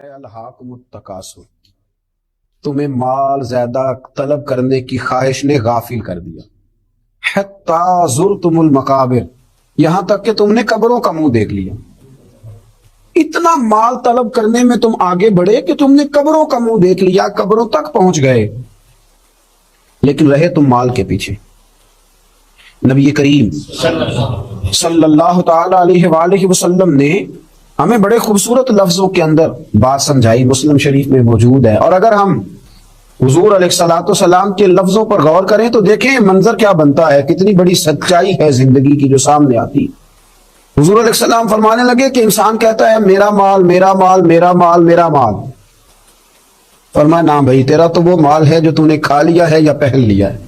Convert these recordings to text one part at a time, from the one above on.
الہاکم التکاثر، تمہیں مال زیادہ طلب کرنے کی خواہش نے غافل کر دیا، حتی زرتم المقابر، یہاں تک کہ تم نے قبروں کا منہ دیکھ لیا۔ اتنا مال طلب کرنے میں تم آگے بڑھے کہ تم نے قبروں کا منہ دیکھ لیا، قبروں تک پہنچ گئے، لیکن رہے تم مال کے پیچھے۔ نبی کریم صلی اللہ تعالی علیہ وآلہ وسلم نے ہمیں بڑے خوبصورت لفظوں کے اندر بات سمجھائی، مسلم شریف میں موجود ہے، اور اگر ہم حضور علیہ الصلوۃ والسلام کے لفظوں پر غور کریں تو دیکھیں منظر کیا بنتا ہے، کتنی بڑی سچائی ہے زندگی کی جو سامنے آتی۔ حضور علیہ السلام فرمانے لگے کہ انسان کہتا ہے میرا مال میرا مال میرا مال میرا مال، فرمایا نہ بھائی، تیرا تو وہ مال ہے جو تو نے کھا لیا ہے یا پہن لیا ہے،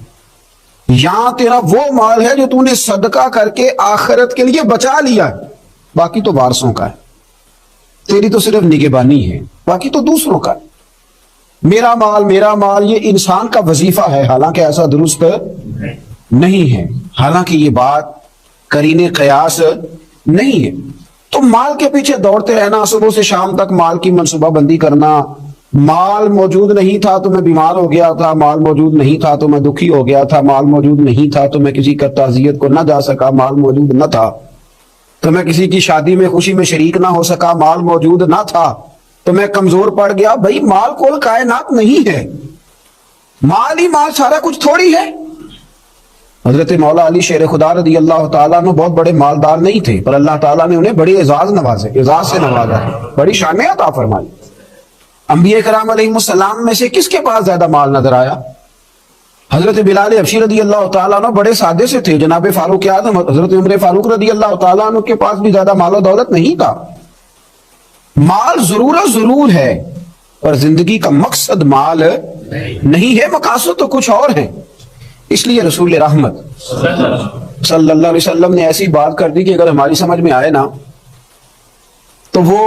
یہاں تیرا وہ مال ہے جو تو نے صدقہ کر کے آخرت کے لیے بچا لیا ہے، باقی تو وارثوں کا ہے، تیری تو صرف نگہبانی ہے، باقی تو دوسروں کا ہے۔ میرا مال یہ انسان کا وظیفہ ہے، حالانکہ ایسا درست نہیں ہے، حالانکہ یہ بات قرین قیاس نہیں ہے۔ تو مال کے پیچھے دوڑتے رہنا، صبح سے شام تک مال کی منصوبہ بندی کرنا، مال موجود نہیں تھا تو میں بیمار ہو گیا تھا، مال موجود نہیں تھا تو میں دکھی ہو گیا تھا، مال موجود نہیں تھا تو میں کسی کا تعزیت کو نہ جا سکا، مال موجود نہ تھا تو میں کسی کی شادی میں خوشی میں شریک نہ ہو سکا، مال موجود نہ تھا تو میں کمزور پڑ گیا۔ بھائی مال کل کائنات نہیں ہے، مال ہی مال سارا کچھ تھوڑی ہے۔ حضرت مولا علی شیر خدا رضی اللہ تعالیٰ عنہ بہت بڑے مالدار نہیں تھے، پر اللہ تعالیٰ نے انہیں بڑی اعزاز سے نوازا، بڑی شانیں عطا فرمائی۔ انبیاء کرام علیہ السلام میں سے کس کے پاس زیادہ مال نظر آیا؟ حضرت بلال حبشی رضی اللہ تعالیٰ عنہ بڑے سادے سے تھے، جناب فاروق اعظم حضرت عمر فاروق رضی اللہ تعالیٰ عنہ کے پاس بھی زیادہ مال و دولت نہیں تھا۔ مال ضرور ہے، پر زندگی کا مقصد مال نہیں ہے، مقاصد تو کچھ اور ہیں۔ اس لیے رسول رحمت صلی اللہ علیہ وسلم نے ایسی بات کر دی کہ اگر ہماری سمجھ میں آئے نا تو وہ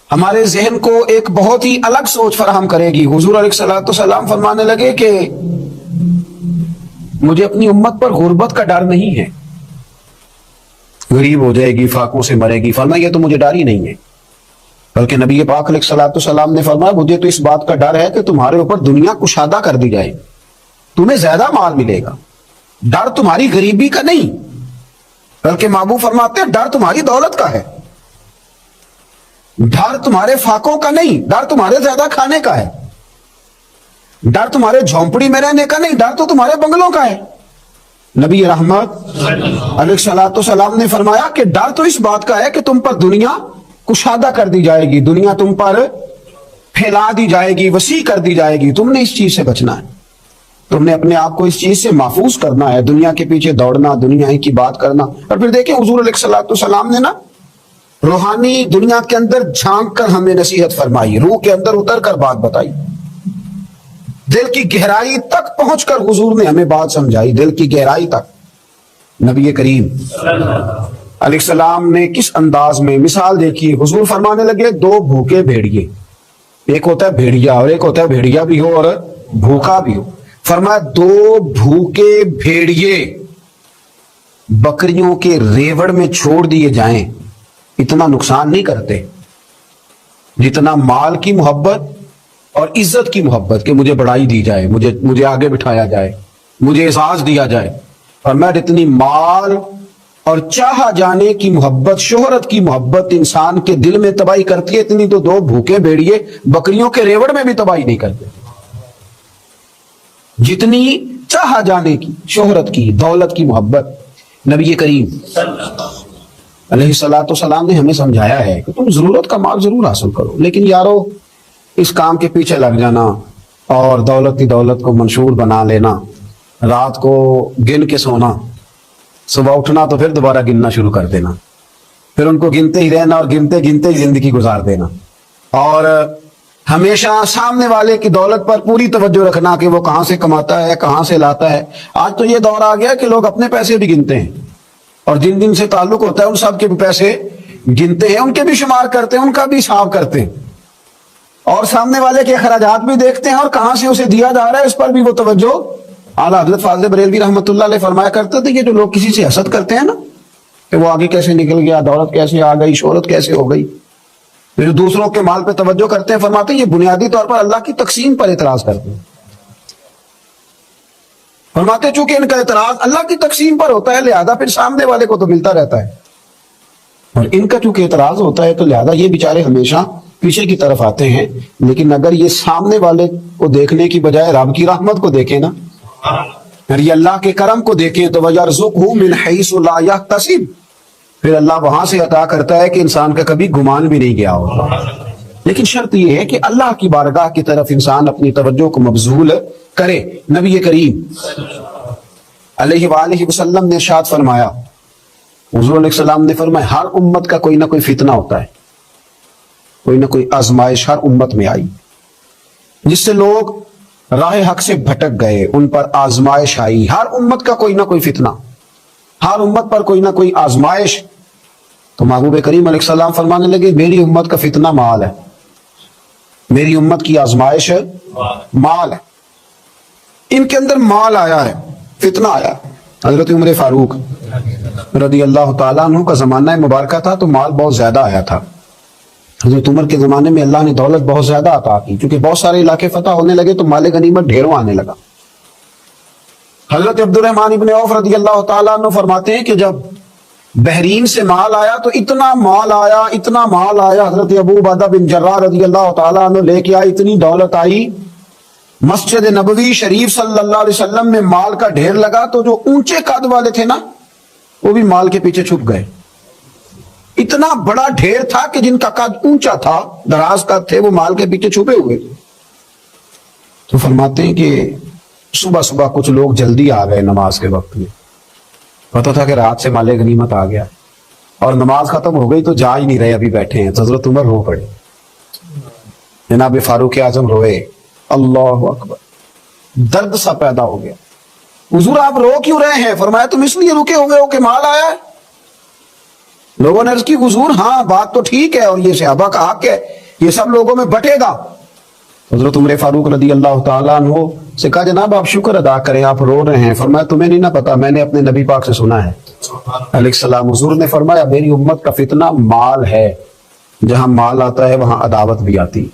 ہمارے ذہن کو ایک بہت ہی الگ سوچ فراہم کرے گی۔ حضور علیہ الصلوۃ والسلام فرمانے لگے کہ مجھے اپنی امت پر غربت کا ڈر نہیں ہے، غریب ہو جائے گی، فاقوں سے مرے گی، فرمایا یہ تو مجھے ڈر ہی نہیں ہے، بلکہ نبی پاک علیہ الصلوۃ والسلام نے فرمایا مجھے تو اس بات کا ڈر ہے کہ تمہارے اوپر دنیا کشادہ کر دی جائے، تمہیں زیادہ مال ملے گا، ڈر تمہاری غریبی کا نہیں، بلکہ محبوب فرماتے ہیں ڈر تمہاری دولت کا ہے، ڈر تمہارے فاقوں کا نہیں، ڈر تمہارے زیادہ کھانے کا ہے، ڈر تمہارے جھونپڑی میں رہنے کا نہیں، ڈر تو تمہارے بنگلوں کا ہے۔ نبی رحمت علیہ الصلوۃ والسلام نے فرمایا کہ ڈر تو اس بات کا ہے کہ تم پر دنیا کشادہ کر دی جائے گی، دنیا تم پر پھیلا دی جائے گی، وسیع کر دی جائے گی، تم نے اس چیز سے بچنا ہے، تم نے اپنے آپ کو اس چیز سے محفوظ کرنا ہے، دنیا کے پیچھے دوڑنا، دنیا ہی کی بات کرنا۔ اور پھر دیکھیں حضور علیہ الصلوۃ والسلام نے نا روحانی دنیا کے اندر جھانک کر ہمیں نصیحت فرمائی، روح کے اندر اتر کر بات بتائی، دل کی گہرائی تک پہنچ کر حضور نے ہمیں بات سمجھائی، دل کی گہرائی تک۔ نبی کریم علیہ السلام نے کس انداز میں مثال دیکھی، حضور فرمانے لگے دو بھوکے بھیڑیے، ایک ہوتا ہے بھیڑیا اور ایک ہوتا ہے بھیڑیا بھی ہو اور بھوکا بھی ہو، فرمایا دو بھوکے بھیڑیے بکریوں کے ریوڑ میں چھوڑ دیے جائیں اتنا نقصان نہیں کرتے جتنا مال کی محبت اور عزت کی محبت، کہ مجھے بڑائی دی جائے، مجھے آگے بٹھایا جائے، مجھے اعزاز دیا جائے۔ فرمایا جتنی مال اور چاہا جانے کی محبت، شہرت کی محبت انسان کے دل میں تباہی کرتی ہے، اتنی تو دو بھوکے بھیڑیے بکریوں کے ریوڑ میں بھی تباہی نہیں کرتے۔ جتنی چاہا جانے کی، شہرت کی، دولت کی محبت، نبی کریم علیہ الصلوۃ والسلام نے ہمیں سمجھایا ہے کہ تم ضرورت کا مال ضرور حاصل کرو، لیکن یارو اس کام کے پیچھے لگ جانا اور دولت کی دولت کو منشور بنا لینا، رات کو گن کے سونا، صبح اٹھنا تو پھر دوبارہ گننا شروع کر دینا، پھر ان کو گنتے ہی رہنا اور گنتے گنتے ہی زندگی گزار دینا، اور ہمیشہ سامنے والے کی دولت پر پوری توجہ رکھنا کہ وہ کہاں سے کماتا ہے، کہاں سے لاتا ہے۔ آج تو یہ دور آ گیا کہ لوگ اپنے پیسے بھی گنتے ہیں، اور جن جن سے تعلق ہوتا ہے ان سب کے بھی پیسے گنتے ہیں، ان کے بھی شمار کرتے ہیں، ان کا بھی حساب کرتے ہیں، اور سامنے والے کے اخراجات بھی دیکھتے ہیں، اور کہاں سے اسے دیا جا رہا ہے اس پر بھی وہ توجہ۔ اعلیٰ حضرت فاضل بریلوی رحمۃ اللہ علیہ فرمایا کرتے تھے کہ جو لوگ کسی سے حسد کرتے ہیں نا کہ وہ آگے کیسے نکل گیا، دولت کیسے آ گئی، شہرت کیسے ہو گئی، جو دوسروں کے مال پہ توجہ کرتے ہیں، فرماتے ہیں یہ بنیادی طور پر اللہ کی تقسیم پر اعتراض کرتے ہیں. فرماتے ہیں چونکہ ان کا اعتراض اللہ کی تقسیم پر ہوتا ہے، لہذا پھر سامنے والے کو تو ملتا رہتا ہے، اور ان کا چونکہ اعتراض ہوتا ہے تو لہذا یہ بیچارے ہمیشہ پیچھے کی طرف آتے ہیں. لیکن اگر یہ سامنے والے کو دیکھنے کی بجائے رب کی رحمت کو دیکھیں نا، اور یہ اللہ کے کرم کو دیکھیں تو وَيَرْزُقْهُ مِنْ حَيْثُ لَا يَحْتَسِبُ، پھر اللہ وہاں سے عطا کرتا ہے کہ انسان کا کبھی گمان بھی نہیں گیا ہوگا. لیکن شرط یہ ہے کہ اللہ کی بارگاہ کی طرف انسان اپنی توجہ کو مبذول کرے. نبی کریم علیہ وآلہ وسلم نے ارشاد فرمایا، حضور علیہ السلام نے فرمایا ہر امت کا کوئی نہ کوئی فتنہ ہوتا ہے، کوئی نہ کوئی آزمائش ہر امت میں آئی جس سے لوگ راہ حق سے بھٹک گئے، ان پر آزمائش آئی. ہر امت کا کوئی نہ کوئی فتنہ، ہر امت پر کوئی نہ کوئی آزمائش. تو محبوب کریم علیہ السلام فرمانے لگے میری امت کا فتنہ مال ہے، میری امت کی آزمائش مال ہے. ان کے اندر مال آیا ہے، فتنہ آیا. حضرت عمر فاروق رضی اللہ تعالیٰ عنہ کا زمانہ مبارکہ تھا تو مال بہت زیادہ آیا تھا. حضرت عمر کے زمانے میں اللہ نے دولت بہت زیادہ عطا کی، کیونکہ بہت سارے علاقے فتح ہونے لگے تو مال غنیمت ڈھیروں آنے لگا. حضرت عبد الرحمن ابن عوف رضی اللہ تعالیٰ عنہ فرماتے ہیں کہ جب بحرین سے مال آیا تو اتنا مال آیا، اتنا مال آیا، حضرت ابو عبیدہ بن جراح رضی اللہ تعالیٰ عنہ لے کے آئے، اتنی دولت آئی. مسجد نبوی شریف صلی اللہ علیہ وسلم میں مال کا ڈھیر لگا تو جو اونچے قد والے تھے نا وہ بھی مال کے پیچھے چھپ گئے. اتنا بڑا ڈھیر تھا کہ جن کا قد اونچا تھا، دراز قد تھے، وہ مال کے پیچھے چھپے ہوئے. تو فرماتے ہیں کہ صبح صبح کچھ لوگ جلدی آ گئے نماز کے وقت میں، پتہ تھا کہ رات سے مال غنیمت آ گیا اور نماز ختم ہو گئی تو جا ہی نہیں رہے، ابھی بیٹھے ہیں. حضرت عمر رو پڑے، جناب فاروق اعظم روئے. اللہ اکبر، درد سا پیدا ہو گیا. حضور آپ رو کیوں رہے ہیں؟ فرمایا تم اس لیے رکے ہوئے ہو کہ مال آیا ہے. لوگوں نے عرض کی حضور ہاں بات تو ٹھیک ہے اور یہ صحابہ کا حق ہے، یہ سب لوگوں میں بٹے گا. حضرت عمر فاروق رضی اللہ تعالیٰ عنہ سے کہا جناب آپ شکر ادا کریں، آپ رو رہے ہیں. فرمایا تمہیں نہیں نہ پتا، میں نے اپنے نبی پاک سے سنا ہے علیہ السلام. حضور نے فرمایا میری امت کا فتنہ مال ہے. جہاں مال آتا ہے وہاں عداوت بھی آتی،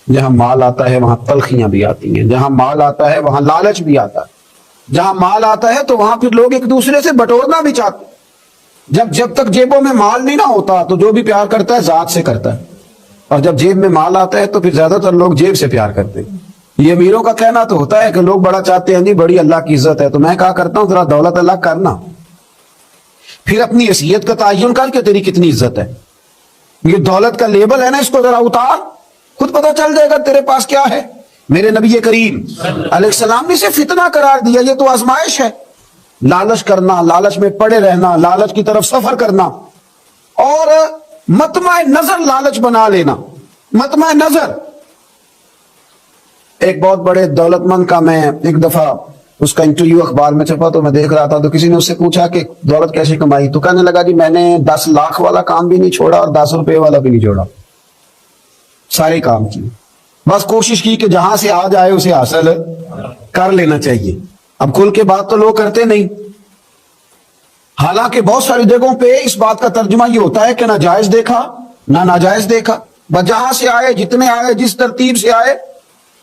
جہاں مال آتا ہے وہاں تلخیاں بھی آتی ہیں، جہاں مال آتا ہے وہاں لالچ بھی آتا ہے، جہاں مال آتا ہے تو وہاں پھر لوگ ایک دوسرے سے بٹورنا بھی چاہتے. جب تک جیبوں میں مال نہیں نہ ہوتا تو جو بھی پیار کرتا ہے ذات سے کرتا ہے، اور جب جیب میں مال آتا ہے تو پھر زیادہ تر لوگ جیب سے پیار کرتے ہیں. یہ امیروں کا کہنا تو ہوتا ہے کہ لوگ بڑا چاہتے ہیں جی بڑی اللہ کی عزت ہے، تو میں کہا کرتا ہوں ذرا دولت اللہ کرنا، پھر اپنی حیثیت کا تعین کر کے تیری کتنی عزت ہے. یہ دولت کا لیبل ہے نا، اس کو ذرا اتار، خود پتہ چل جائے گا تیرے پاس کیا ہے. میرے نبی کریم علیہ السلام نے اسے فتنہ قرار دیا. یہ تو آزمائش ہے، لالچ کرنا، لالچ میں پڑے رہنا، لالچ کی طرف سفر کرنا، اور مطمع نظر لالچ بنا لینا. مطمع نظر. ایک بہت بڑے دولت مند کا میں ایک دفعہ اس کا انٹرویو اخبار میں چھپا تو میں دیکھ رہا تھا، تو کسی نے اس سے پوچھا کہ دولت کیسے کمائی، تو کہنے لگا جی میں نے 10 لاکھ والا کام بھی نہیں چھوڑا اور 10 روپے والا بھی نہیں چھوڑا، سارے کام کیے، بس کوشش کی کہ جہاں سے آ جائے اسے حاصل کر لینا چاہیے. اب کھل کے بات تو لوگ کرتے نہیں، حالانکہ بہت ساری جگہوں پہ اس بات کا ترجمہ یہ ہوتا ہے کہ نہ جائز دیکھا نہ ناجائز دیکھا، بس جہاں سے آئے، جتنے آئے، جس ترتیب سے آئے.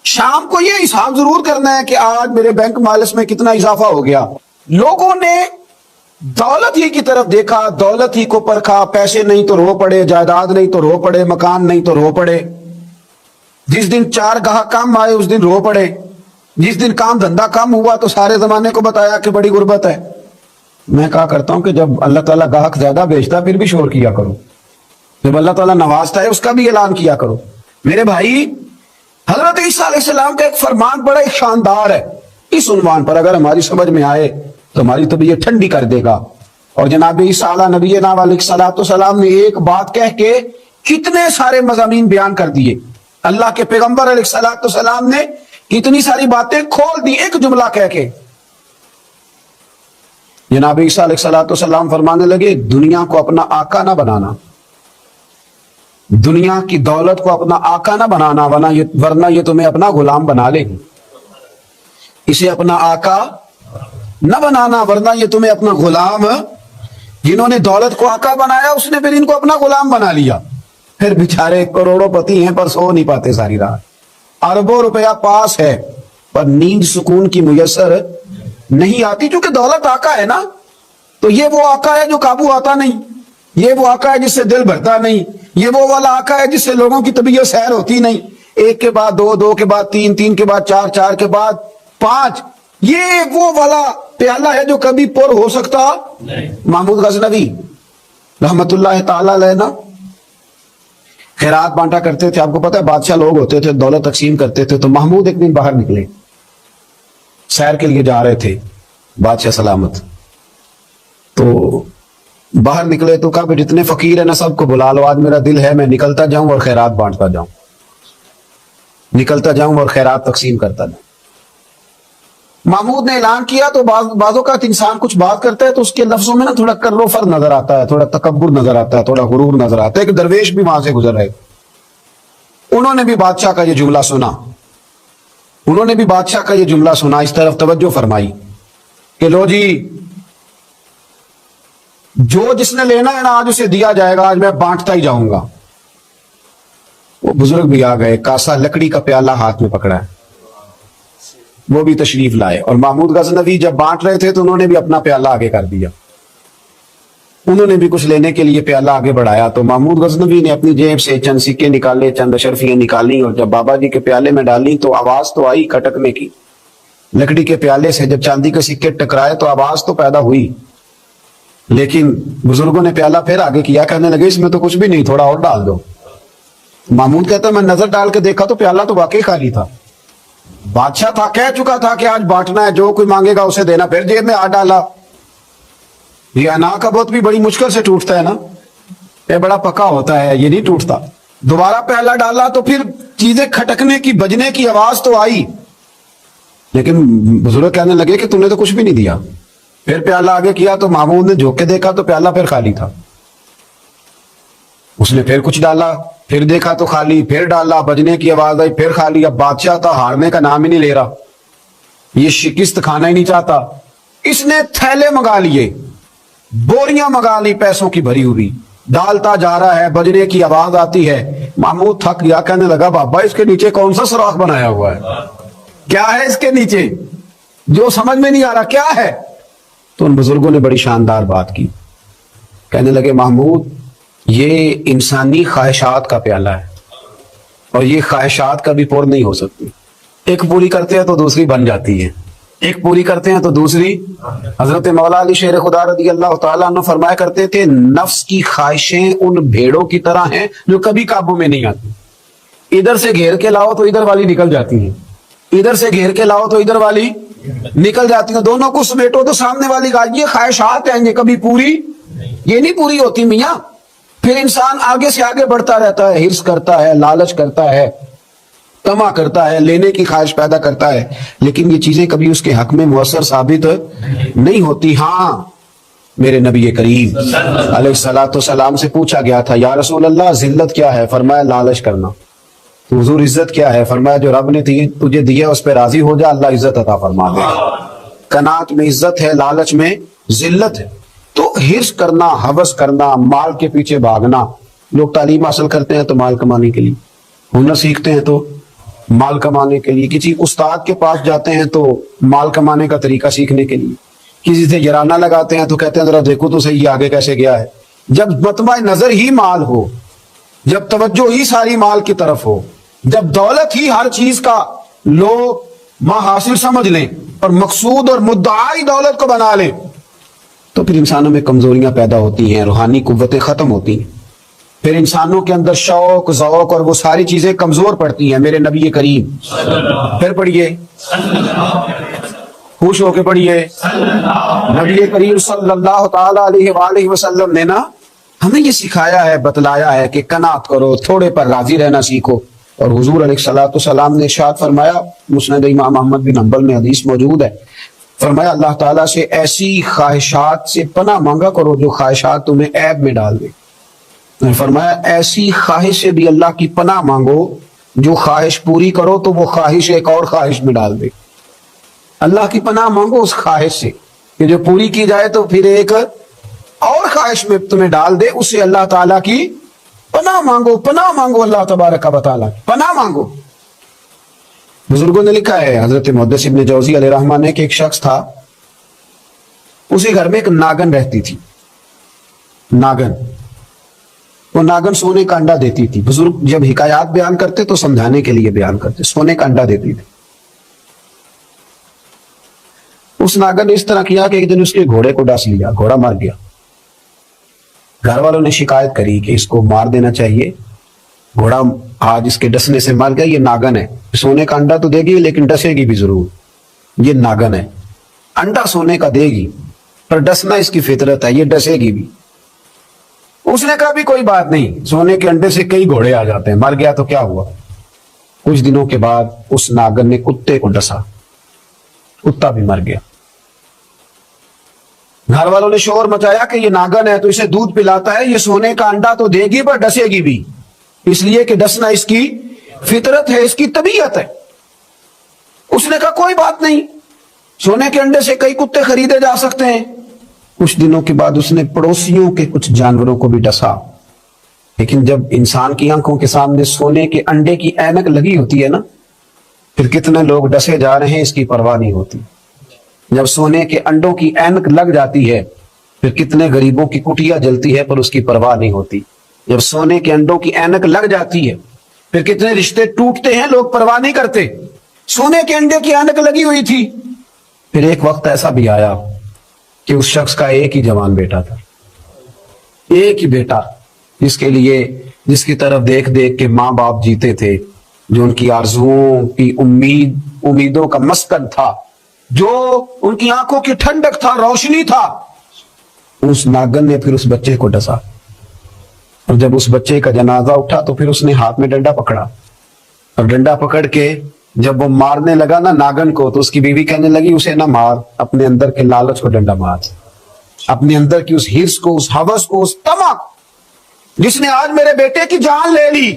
شام کو یہ حساب ضرور کرنا ہے کہ آج میرے بینک بیلنس میں کتنا اضافہ ہو گیا. لوگوں نے دولت ہی کی طرف دیکھا، دولت ہی کو پرکھا، پیسے نہیں تو رو پڑے، جائیداد نہیں تو رو پڑے، مکان نہیں تو رو پڑے. جس دن 4 گاہک کم آئے اس دن رو پڑے، جس دن کام دھندا کم ہوا تو سارے زمانے کو بتایا کہ بڑی غربت ہے. میں کہا کرتا ہوں کہ جب اللہ تعالیٰ گاہک زیادہ بیچتا پھر بھی شور کیا کرو، جب اللہ تعالیٰ نوازتا ہے اس کا بھی اعلان کیا کرو. میرے بھائی، حضرت عیسیٰ علیہ السلام کا ایک فرمان بڑا ایک شاندار ہے، اس عنوان پر اگر ہماری سمجھ میں آئے تو ہماری طبیعت ٹھنڈی کر دے گا. اور جناب عیسیٰ علیہ نبی علیہ السلام نے ایک بات کہہ کے کتنے سارے مضامین بیان کر دیے. اللہ کے پیغمبر علیہ السلام نے کتنی ساری باتیں کھول دی ایک جملہ کہہ کے. جناب عیسیٰ علیہ السلام فرمانے لگے دنیا کو اپنا آقا نہ بنانا، دنیا کی دولت کو اپنا آقا نہ بنانا، ورنہ یہ تمہیں اپنا غلام بنا لے گی. اسے اپنا آقا نہ بنانا ورنہ یہ تمہیں اپنا غلام. جنہوں نے دولت کو آقا بنایا اس نے پھر ان کو اپنا غلام بنا لیا. پھر بیچارے کروڑوں پتی ہیں پر سو نہیں پاتے ساری رات. اربوں روپیہ پاس ہے پر نیند سکون کی میسر نہیں آتی, کیونکہ دولت آقا ہے نا. تو یہ وہ آقا ہے جو قابو آتا نہیں, یہ وہ آقا ہے جس سے دل بھرتا نہیں, یہ وہ والا آقا ہے جس سے لوگوں کی طبیعت سیر ہوتی نہیں. ایک کے بعد دو, دو کے بعد تین, تین کے بعد چار, چار کے بعد پانچ. یہ وہ والا پیالہ ہے جو کبھی پر ہو سکتا نہیں. محمود غزنوی رحمت اللہ تعالی علیہ نا خیرات بانٹا کرتے تھے. آپ کو پتا ہے بادشاہ لوگ ہوتے تھے, دولت تقسیم کرتے تھے. تو محمود ایک دن باہر نکلے, سیر کے لیے جا رہے تھے, بادشاہ سلامت. تو باہر نکلے تو کہا کہ جتنے فقیر ہیں نا سب کو بلا لو, آج میرا دل ہے میں نکلتا جاؤں اور خیرات بانٹتا جاؤں, نکلتا جاؤں اور خیرات تقسیم کرتا جاؤں. محمود نے اعلان کیا تو بعض اوقات انسان کچھ بات کرتا ہے تو اس کے لفظوں میں نا تھوڑا کروفر نظر آتا ہے, تھوڑا تکبر نظر آتا ہے, تھوڑا غرور نظر آتا ہے. ایک درویش بھی وہاں سے گزر رہے, انہوں نے بھی بادشاہ کا یہ جملہ سنا, انہوں نے بھی بادشاہ کا یہ جملہ سنا, اس طرف توجہ فرمائی کہ لو جی جو جس نے لینا ہے نا آج اسے دیا جائے گا, آج میں بانٹتا ہی جاؤں گا. وہ بزرگ بھی آ گئے, کاسا لکڑی کا پیالہ ہاتھ میں پکڑا ہے, وہ بھی تشریف لائے. اور محمود غزنوی جب بانٹ رہے تھے تو انہوں نے بھی اپنا پیالہ آگے کر دیا, انہوں نے بھی کچھ لینے کے لیے پیالہ آگے بڑھایا. تو محمود غزنوی نے اپنی جیب سے چند سکے نکالے, چند اشرفیاں نکالی, اور جب بابا جی کے پیالے میں ڈالی تو آواز تو آئی کھٹکنے کی. لکڑی کے پیالے سے جب چاندی کے سکے ٹکرائے تو آواز تو پیدا ہوئی, لیکن بزرگوں نے پیالہ پھر آگے کیا, کہنے لگے اس میں تو کچھ بھی نہیں, تھوڑا اور ڈال دو. محمود کہتا میں نظر ڈال کے دیکھا تو پیالہ تو واقعی خالی تھا. بادشاہ تھا, کہہ چکا تھا کہ آج بانٹنا ہے, جو کوئی مانگے گا اسے دینا. پھر جیب میں ہاتھ ڈالا. یہ انا کا بت بھی بڑی مشکل سے ٹوٹتا ہے نا, یہ بڑا پکا ہوتا ہے, یہ نہیں ٹوٹتا. دوبارہ پیالہ ڈالا تو پھر چیزیں کھٹکنے کی, بجنے کی آواز تو آئی, لیکن بزرگ کہنے لگے کہ تم نے تو کچھ بھی نہیں دیا. پھر پیالہ آگے کیا تو محمود نے جھوک کے دیکھا تو پیالہ پھر خالی تھا. اس نے پھر کچھ ڈالا, پھر دیکھا تو خالی, پھر ڈالا, بجنے کی آواز آئی, پھر خالی. اب بادشاہ تھا, ہارنے کا نام ہی نہیں لے رہا, یہ شکست کھانا ہی نہیں چاہتا. اس نے تھیلے منگا لیے, بوریاں منگا لی پیسوں کی بھری ہوئی, ڈالتا جا رہا ہے, بجنے کی آواز آتی ہے. محمود تھک گیا, کہنے لگا بابا اس کے نیچے کون سا سوراخ بنایا ہوا ہے, کیا ہے اس کے نیچے, جو سمجھ میں نہیں آ رہا کیا ہے. تو ان بزرگوں نے بڑی شاندار بات کی, کہنے لگے محمود یہ انسانی خواہشات کا پیالہ ہے, اور یہ خواہشات کبھی پور نہیں ہو سکتی. ایک پوری کرتے ہیں تو دوسری بن جاتی ہے, ایک پوری کرتے ہیں تو دوسری. حضرت مولا علی شیر خدا رضی اللہ تعالیٰ عنہ فرمایا کرتے تھے نفس کی خواہشیں ان بھیڑوں کی طرح ہیں جو کبھی قابو میں نہیں آتی. ادھر سے گھیر کے لاؤ تو ادھر والی نکل جاتی ہیں, ادھر سے گھیر کے لاؤ تو ادھر والی نکل جاتی ہیں, دونوں کو سمیٹو تو سامنے والی گاج. یہ خواہشات ہیں, یہ کبھی پوری یہ نہیں پوری ہوتی میاں. پھر انسان آگے سے آگے بڑھتا رہتا ہے, حرص کرتا ہے, لالچ کرتا ہے, طمع کرتا ہے, لینے کی خواہش پیدا کرتا ہے, لیکن یہ چیزیں کبھی اس کے حق میں مؤثر ثابت نہیں ہوتی. ہاں میرے نبی کریم علیہ الصلوۃ والسلام سے پوچھا گیا تھا یا رسول اللہ ذلت کیا ہے, فرمایا لالچ کرنا. تو حضور عزت کیا ہے, فرمایا جو رب نے تجھے دیا اس پہ راضی ہو جا, اللہ عزت عطا فرما دے. قناعت میں عزت ہے, لالچ میں ذلت ہے. تو حرص کرنا, ہوس کرنا, مال کے پیچھے بھاگنا. لوگ تعلیم حاصل کرتے ہیں تو مال کمانے کے لیے, ہنر سیکھتے ہیں تو مال کمانے کے لیے, کسی استاد کے پاس جاتے ہیں تو مال کمانے کا طریقہ سیکھنے کے لیے, کسی سے یارانہ لگاتے ہیں تو کہتے ہیں ذرا دیکھو تو صحیح آگے کیسے گیا ہے. جب مطمع نظر ہی مال ہو, جب توجہ ہی ساری مال کی طرف ہو, جب دولت ہی ہر چیز کا لوگ حاصل سمجھ لیں اور مقصود اور مدعا ہی دولت کو بنا لیں, تو پھر انسانوں میں کمزوریاں پیدا ہوتی ہیں, روحانی قوتیں ختم ہوتی ہیں, پھر انسانوں کے اندر شوق, ذوق اور وہ ساری چیزیں کمزور پڑتی ہیں. میرے نبی کریم پھر پڑھیے, خوش ہو کے پڑھیے, نبی کریم صلی اللہ تعالی علیہ وآلہ وسلم نے نا ہمیں یہ سکھایا ہے, بتلایا ہے کہ قناعت کرو, تھوڑے پر راضی رہنا سیکھو. اور حضور علیہ الصلوۃ والسلام نے ارشاد فرمایا, مسند امام احمد بن حنبل میں حدیث موجود ہے, فرمایا اللہ تعالیٰ سے ایسی خواہشات سے پناہ مانگا کرو جو خواہشات تمہیں عیب میں ڈال دے. فرمایا ایسی خواہش سے بھی اللہ کی پناہ مانگو جو خواہش پوری کرو تو وہ خواہش ایک اور خواہش میں ڈال دے. اللہ کی پناہ مانگو اس خواہش سے کہ جو پوری کی جائے تو پھر ایک اور خواہش میں تمہیں ڈال دے, اس سے اللہ تعالیٰ کی پناہ مانگو اللہ تبارک و تعالیٰ، پناہ مانگو۔ بزرگوں نے لکھا ہے، حضرت محدث ابن جوزی علیہ رحمہ نے، کہ ایک شخص تھا، اسی گھر میں ایک ناگن رہتی تھی۔ ناگن، وہ ناگن سونے کا انڈا دیتی تھی۔ بزرگ جب حکایات بیان کرتے تو سمجھانے کے لیے بیان کرتے، سونے کا انڈا دیتی تھی۔ اس ناگن نے اس طرح کیا کہ ایک دن اس کے گھوڑے کو ڈس لیا، گھوڑا مر گیا۔ گھر والوں نے شکایت کری کہ اس کو مار دینا چاہیے، گھوڑا آج اس کے ڈسنے سے مر گیا، یہ ناگن ہے، سونے کا انڈا تو دے گی لیکن ڈسے گی بھی ضرور، یہ ناگن ہے، انڈا سونے کا دے گی پر ڈسنا اس کی فطرت ہے، یہ ڈسے گی بھی۔ اس نے کہا بھی کوئی بات نہیں، سونے کے انڈے سے کئی گھوڑے آ جاتے ہیں، مر گیا تو کیا ہوا۔ کچھ دنوں کے بعد اس ناگن نے کتے کو ڈسا، کتا بھی مر گیا۔ گھر والوں نے شور مچایا کہ یہ ناگن ہے تو اسے دودھ پلاتا ہے، یہ سونے کا انڈا تو دے گی پر ڈسے گی بھی، اس لیے کہ ڈسنا اس کی فطرت ہے، اس کی طبیعت ہے۔ اس نے کہا کوئی بات نہیں، سونے کے انڈے سے کئی کتے خریدے جا سکتے ہیں۔ کچھ دنوں کے بعد اس نے پڑوسیوں کے کچھ جانوروں کو بھی ڈسا، لیکن جب انسان کی آنکھوں کے سامنے سونے کے انڈے کی اینک لگی ہوتی ہے نا، پھر کتنے لوگ ڈسے جا رہے ہیں اس کی پرواہ نہیں ہوتی۔ جب سونے کے انڈوں کی اینک لگ جاتی ہے پھر کتنے غریبوں کی کٹیا جلتی ہے پر اس کی پرواہ نہیں ہوتی۔ جب سونے کے انڈوں کی اینک لگ جاتی ہے پھر کتنے رشتے ٹوٹتے ہیں، لوگ پرواہ نہیں کرتے۔ سونے کے انڈے کی اینک لگی ہوئی تھی۔ پھر ایک وقت ایسا بھی آیا کہ اس شخص کا ایک ہی جوان بیٹا تھا، ایک ہی بیٹا، جس کی طرف دیکھ دیکھ کے ماں باپ جیتے تھے، جو ان کی آرزوؤں کی امیدوں کا مسکن تھا، جو ان کی آنکھوں کی ٹھنڈک تھا، روشنی تھا۔ اس ناگن نے پھر اس بچے کو ڈسا، اور جب اس بچے کا جنازہ اٹھا تو پھر اس نے ہاتھ میں ڈنڈا پکڑا، اور ڈنڈا پکڑ کے جب وہ مارنے لگا نا ناگن کو، تو اس کی بیوی کہنے لگی اسے نہ مار، اپنے اندر کے لالچ کو ڈنڈا مار، اپنے اندر کی اس ہرس کو، اس ہوس کو، اس طمع، جس نے آج میرے بیٹے کی جان لے لی،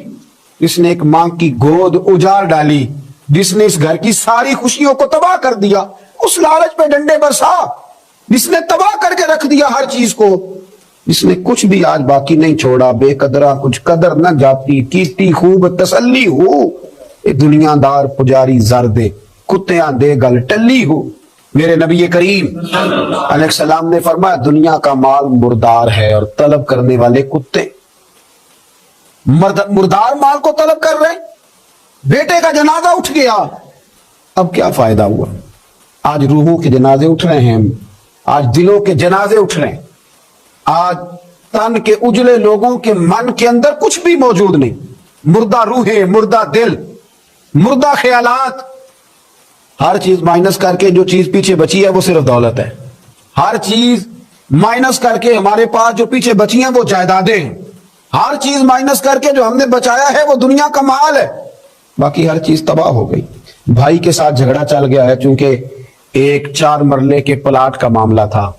جس نے ایک ماں کی گود اجاڑ ڈالی، جس نے اس گھر کی ساری خوشیوں کو تباہ کر دیا، اس لالچ پہ ڈنڈے برسا، جس نے تباہ کر کے رکھ دیا ہر چیز کو، جس نے کچھ بھی آج باقی نہیں چھوڑا، بے قدرہ کچھ قدر نہ جاتی، کیتی خوب تسلی ہو، دنیا دار پجاری زردے، کتیاں دے گل ٹلی ہو۔ میرے نبی کریم علیہ السلام نے فرمایا دنیا کا مال مردار ہے اور طلب کرنے والے کتے، مردار مال کو طلب کر رہے۔ بیٹے کا جنازہ اٹھ گیا، اب کیا فائدہ ہوا؟ آج روحوں کے جنازے اٹھ رہے ہیں، آج دلوں کے جنازے اٹھ رہے ہیں، آج تن کے اجلے لوگوں کے من کے اندر کچھ بھی موجود نہیں، مردہ روحیں، مردہ دل، مردہ خیالات۔ ہر چیز مائنس کر کے جو چیز پیچھے بچی ہے وہ صرف دولت ہے، ہر چیز مائنس کر کے ہمارے پاس جو پیچھے بچی ہیں وہ جائیدادیں ہیں، ہر چیز مائنس کر کے جو ہم نے بچایا ہے وہ دنیا کا مال ہے، باقی ہر چیز تباہ ہو گئی۔ بھائی کے ساتھ جھگڑا چل گیا ہے چونکہ ایک 4 مرلے کے پلاٹ کا معاملہ تھا،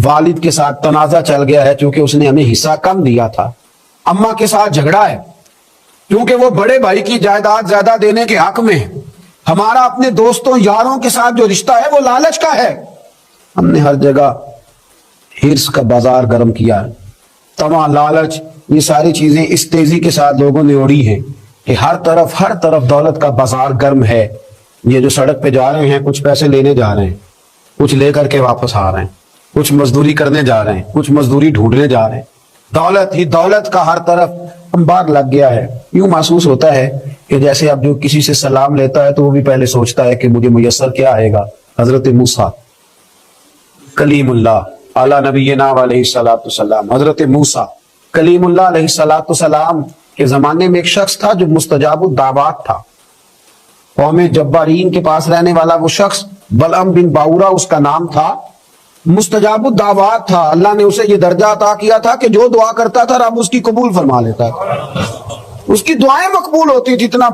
والد کے ساتھ تنازع چل گیا ہے چونکہ اس نے ہمیں حصہ کم دیا تھا، اماں کے ساتھ جھگڑا ہے کیونکہ وہ بڑے بھائی کی جائیداد زیادہ دینے کے حق میں ہے، ہمارا اپنے دوستوں یاروں کے ساتھ جو رشتہ ہے وہ لالچ کا ہے۔ ہم نے ہر جگہ ہرس کا بازار گرم کیا ہے، طمع، لالچ، یہ ساری چیزیں اس تیزی کے ساتھ لوگوں نے اوڑھی ہیں کہ ہر طرف دولت کا بازار گرم ہے۔ یہ جو سڑک پہ جا رہے ہیں کچھ پیسے لینے جا رہے ہیں، کچھ لے کر کے واپس آ رہے ہیں، کچھ مزدوری کرنے جا رہے ہیں، کچھ مزدوری ڈھونڈنے جا رہے ہیں، دولت ہی دولت کا ہر طرف انبار لگ گیا ہے۔ یوں محسوس ہوتا ہے کہ جیسے اب جو کسی سے سلام لیتا ہے تو وہ بھی پہلے سوچتا ہے کہ مجھے میسر کیا آئے گا۔ حضرت موسیٰ کلیم اللہ علی نبینا علیہ الصلوۃ والسلام، حضرت موسیٰ کلیم اللہ علیہ الصلوۃ والسلام کے زمانے میں ایک شخص تھا جو مستجاب الدعوات تھا، قوم جبارین کے پاس رہنے والا وہ شخص بلعم بن باورا اس کا نام تھا، مستجاب الدعوات تھا۔ اللہ نے اسے یہ درجہ عطا کیا تھا کہ جو دعا کرتا تھا رب اس کی قبول فرما لیتا تھا، اس کی دعائیں مقبول ہوتی تھی، اتنا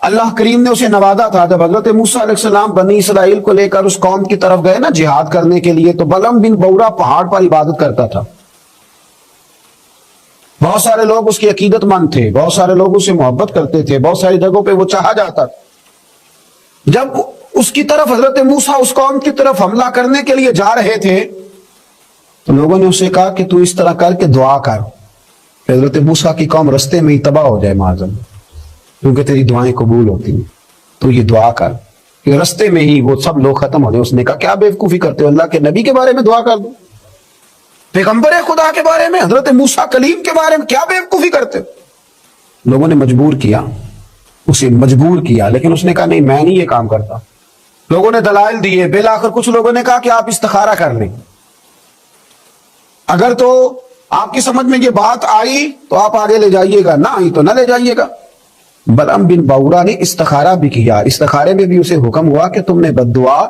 اللہ کریم نے اسے نوازا تھا۔ جب حضرت موسیٰ علیہ السلام بنی اسرائیل کو لے کر اس قوم کی طرف گئے نا جہاد کرنے کے لیے، تو بلعم بن باورا پہاڑ پر عبادت کرتا تھا، بہت سارے لوگ اس کی عقیدت مند تھے، بہت سارے لوگ اسے محبت کرتے تھے، بہت ساری جگہوں پہ وہ چاہا جاتا تھا۔ جب اس کی طرف حضرت موسیٰ اس قوم کی طرف حملہ کرنے کے لیے جا رہے تھے تو لوگوں نے اسے کہا کہ تو اس طرح کر کے دعا کر حضرت موسیٰ کی قوم رستے میں ہی تباہ ہو جائے معاذ اللہ، کیونکہ تیری دعائیں قبول ہوتی ہیں، تو یہ دعا کر کہ رستے میں ہی وہ سب لوگ ختم ہو جائے۔ اس نے کہا کیا بیوقوفی کرتے ہو، اللہ کے نبی کے بارے میں دعا کر دو، پیغمبر خدا کے بارے میں، حضرت موسیٰ کلیم کے بارے میں کیا بیوقوفی کرتے ہو؟ لوگوں نے مجبور کیا، اسے مجبور کیا، لیکن اس نے کہا نہیں میں نہیں یہ کام کرتا۔ لوگوں نے دلائل دیے، بالآخر کچھ لوگوں نے کہا کہ آپ استخارہ کر لیں، اگر تو آپ کی سمجھ میں یہ بات آئی تو آپ آگے لے جائیے گا، نہ آئی تو نہ لے جائیے گا۔ بلعم بن باورا نے استخارہ بھی کیا، استخارے میں بھی اسے حکم ہوا کہ تم نے بد دعا